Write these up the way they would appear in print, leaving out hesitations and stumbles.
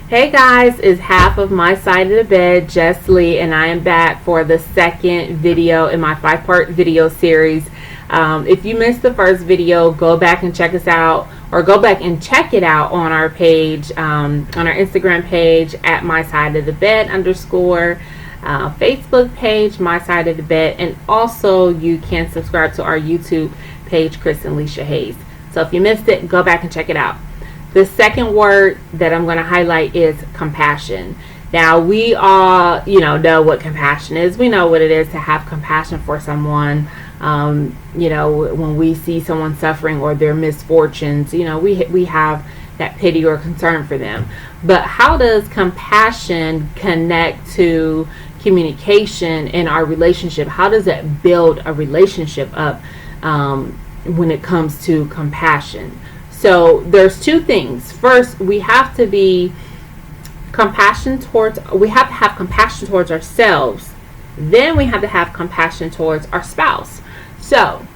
Hey guys, it's half of my side of the bed, JustLee, and I am back for the second video in my 5-part video series. If you missed the first video, go back and check us out, or go back and check it out on our page, on our Instagram page at my side of the bed _ Facebook page, my side of the bed, and also you can subscribe to our YouTube page, Chris and Leisha Hayes. So if you missed it, go back and check it out. The second word that I'm going to highlight is compassion. Now, we all, know what compassion is. We know what it is to have compassion for someone. When we see someone suffering or their misfortunes, we have that pity or concern for them. But how does compassion connect to communication in our relationship? How does it build a relationship up when it comes to compassion? So there's two things. First, we have to have compassion towards ourselves. Then we have to have compassion towards our spouse. So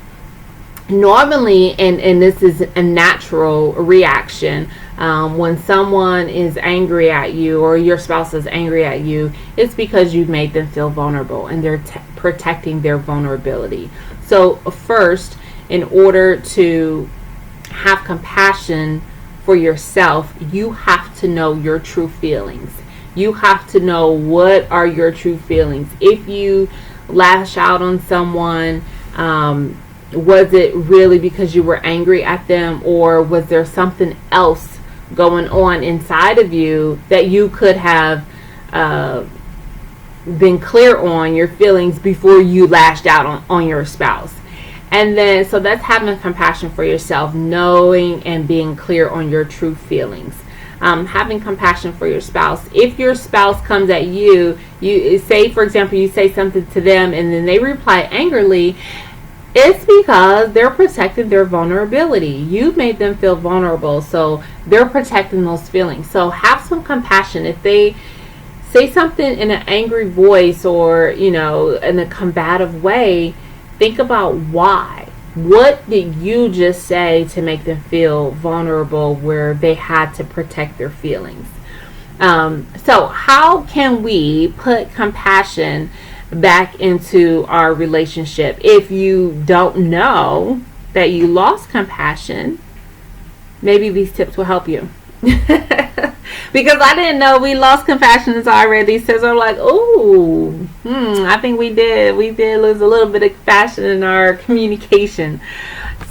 normally, and this is a natural reaction, when someone is angry at you or your spouse is angry at you, it's because you've made them feel vulnerable and they're protecting their vulnerability. So first, in order to have compassion for yourself, you have to know your true feelings. You have to know what are your true feelings. If you lash out on someone, was it really because you were angry at them, or was there something else going on inside of you that you could have been clear on your feelings before you lashed out on your spouse? And then, so that's having compassion for yourself, knowing and being clear on your true feelings. Having compassion for your spouse. If your spouse comes at you, say, for example, you say something to them and then they reply angrily, it's because they're protecting their vulnerability. You made them feel vulnerable, so they're protecting those feelings. So have some compassion. If they say something in an angry voice or, in a combative way, think about why. What did you just say to make them feel vulnerable where they had to protect their feelings? So how can we put compassion back into our relationship? If you don't know that you lost compassion, maybe these tips will help you. Because I didn't know we lost compassion already. So I'm like, I think we did lose a little bit of compassion in our communication.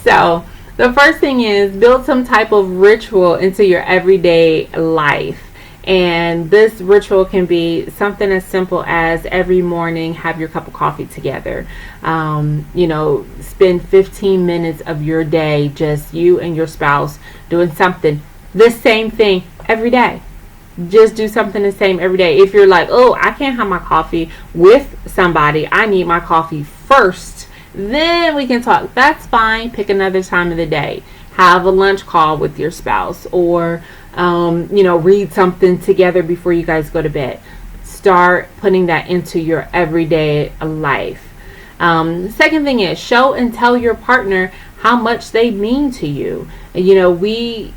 So the first thing is build some type of ritual into your everyday life. And this ritual can be something as simple as every morning have your cup of coffee together. Spend 15 minutes of your day, just you and your spouse, doing something, the same thing every day. Just do something the same every day. If you're like, I can't have my coffee with somebody, I need my coffee first, then we can talk. That's fine. Pick another time of the day. Have a lunch call with your spouse, or read something together before you guys go to bed. Start putting that into your everyday life. Second thing is show and tell your partner how much they mean to you. We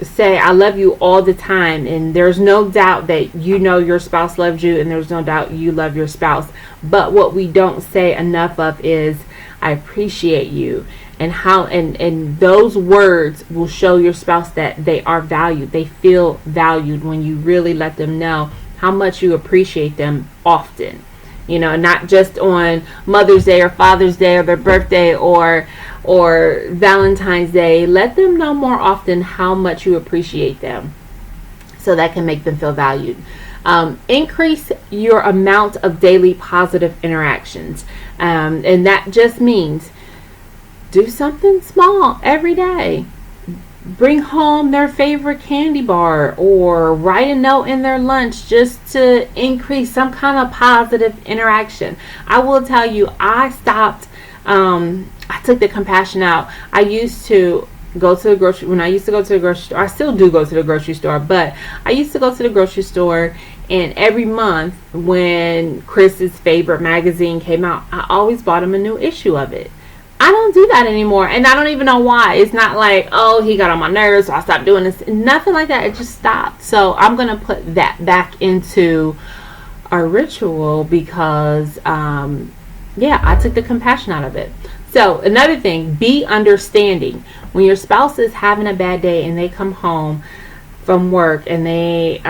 say I love you all the time, and there's no doubt that your spouse loves you, and there's no doubt you love your spouse. But what we don't say enough of is I appreciate you, and how and those words will show your spouse that they are valued. They feel valued when you really let them know how much you appreciate them often. Not just on Mother's Day or Father's Day or their birthday or Valentine's Day. Let them know more often how much you appreciate them, so that can make them feel valued. Increase your amount of daily positive interactions, and that just means do something small every day. Bring home their favorite candy bar, or write a note in their lunch, just to increase some kind of positive interaction. I will tell you, I stopped, I took the compassion out. I used to go to the grocery, when I used to go to the grocery store, I still do go to the grocery store, but I used to go to the grocery store, and every month when Chris's favorite magazine came out, I always bought him a new issue of it. I don't do that anymore, and I don't even know why. It's not like, oh, he got on my nerves, so I stopped doing this. Nothing like that. It just stopped. So I'm going to put that back into our ritual because, I took the compassion out of it. So another thing, be understanding. When your spouse is having a bad day and they come home from work and they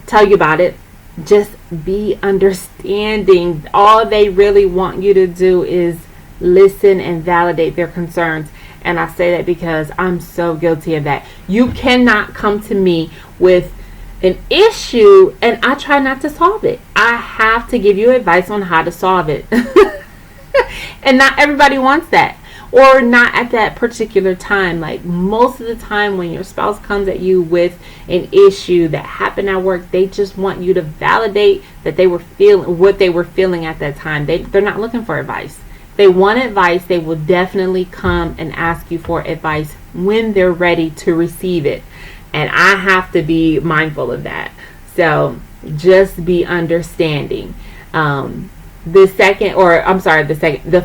tell you about it, just be understanding. All they really want you to do is listen and validate their concerns. And I say that because I'm so guilty of that. You cannot come to me with an issue and I try not to solve it. I have to give you advice on how to solve it. And not everybody wants that, or not at that particular time. Like most of the time when your spouse comes at you with an issue that happened at work, they just want you to validate that they were feeling what they were feeling at that time. They're not looking for advice. They want advice. They will definitely come and ask you for advice when they're ready to receive it. And I have to be mindful of that. So just be understanding. The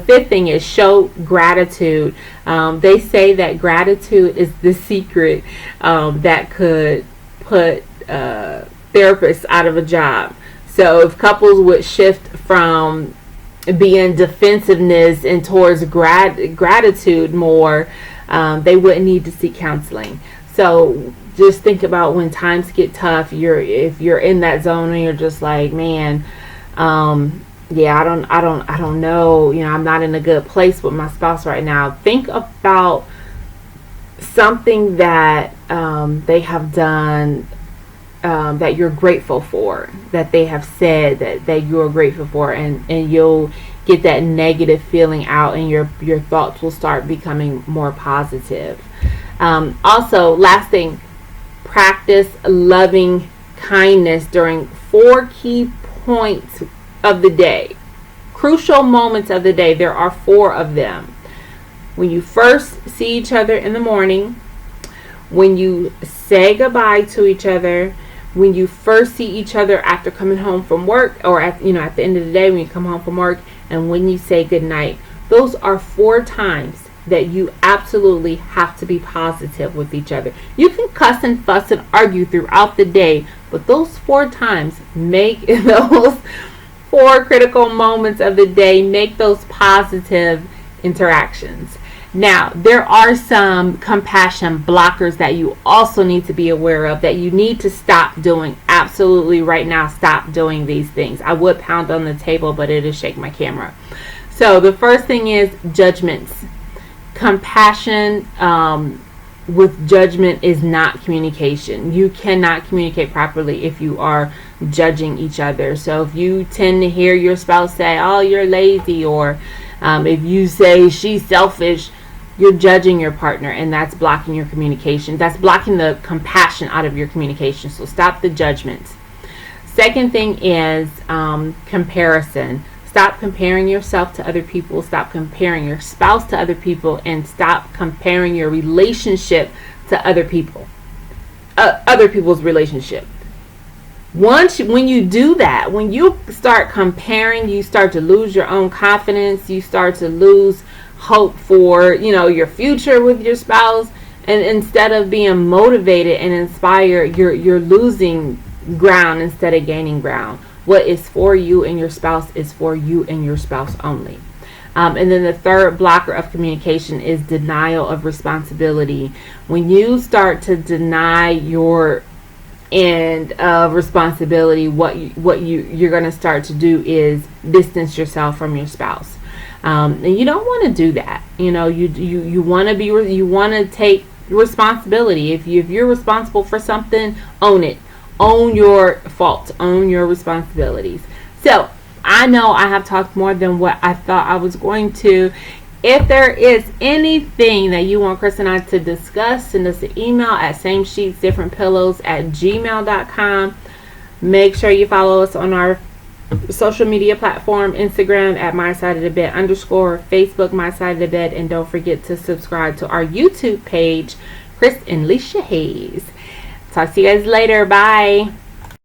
fifth thing is show gratitude. They say that gratitude is the secret that could put therapists out of a job. So if couples would shift from being defensiveness and towards gratitude more, they wouldn't need to seek counseling. So just think about when times get tough, if you're in that zone and you're just like, man, I don't know, I'm not in a good place with my spouse right now. Think about something that they have done that you're grateful for, that they have said that you're grateful for, and you'll get that negative feeling out, and your thoughts will start becoming more positive. Also, last thing, practice loving kindness during 4 key points of the day. Crucial moments of the day. There are 4 of them. When you first see each other in the morning, when you say goodbye to each other, when you first see each other after coming home from work, or at the end of the day when you come home from work, and when you say goodnight. Those are 4 times that you absolutely have to be positive with each other. You can cuss and fuss and argue throughout the day, but those 4 times, make those 4 critical moments of the day, make those positive interactions. Now, there are some compassion blockers that you also need to be aware of, that you need to stop doing. Absolutely, right now, stop doing these things. I would pound on the table, but it'll shake my camera. So the first thing is judgments. Compassion with judgment is not communication. You cannot communicate properly if you are judging each other. So if you tend to hear your spouse say, oh, you're lazy, or if you say she's selfish, you're judging your partner, and that's blocking your communication. That's blocking the compassion out of your communication. So stop the judgments. Second thing is comparison. Stop comparing yourself to other people. Stop comparing your spouse to other people, and stop comparing your relationship to other people, other people's relationship. When you do that, when you start comparing, you start to lose your own confidence. You start to lose hope for your future with your spouse, and instead of being motivated and inspired, you're losing ground instead of gaining ground. What is for you and your spouse is for you and your spouse only. And then the third blocker of communication is denial of responsibility. When you start to deny your end of responsibility, what you're going to start to do is distance yourself from your spouse. And you don't want to do that. You want to take responsibility. If you're responsible for something, own it. Own your fault. Own your responsibilities. So I know I have talked more than what I thought I was going to. If there is anything that you want Chris and I to discuss, send us an email at samesheetsdifferentpillows@gmail.com. Make sure you follow us on our social media platform, Instagram at mysideofthebed_, Facebook mysideofthebed, and don't forget to subscribe to our YouTube page, Chris and Leisha Hayes. Talk to you guys later. Bye.